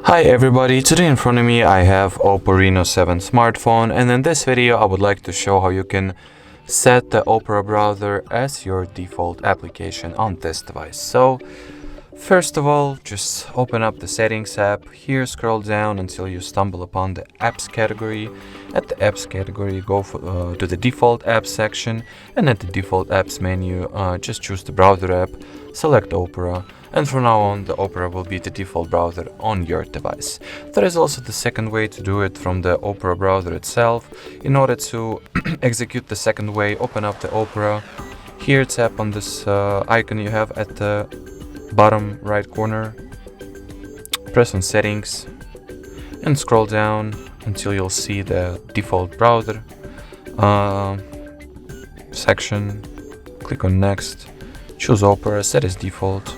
Hi everybody, today in front of me I have OPPO Reno 7 smartphone, and in this video I would like to show how you can set the Opera browser as your default application on this device. So first of all, just open up the settings app. Here scroll down until you stumble upon the apps category. At the apps category, go to the default apps section, and at the default apps menu just choose the browser app, select Opera, and from now on the Opera will be the default browser on your device. There is also the second way to do it from the Opera browser itself. In order to execute the second way, open up the Opera. Here tap on this icon you have at the bottom right corner, press on settings and scroll down until you'll see the default browser section. Click on next, choose Opera, set as default,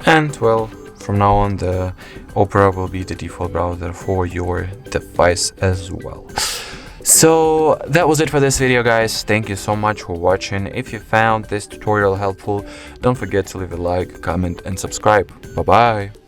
and well, from now on the Opera will be the default browser for your device as well. So that was it for this video, guys. Thank you so much for watching. If you found this tutorial helpful, don't forget to leave a like, comment and subscribe. Bye bye.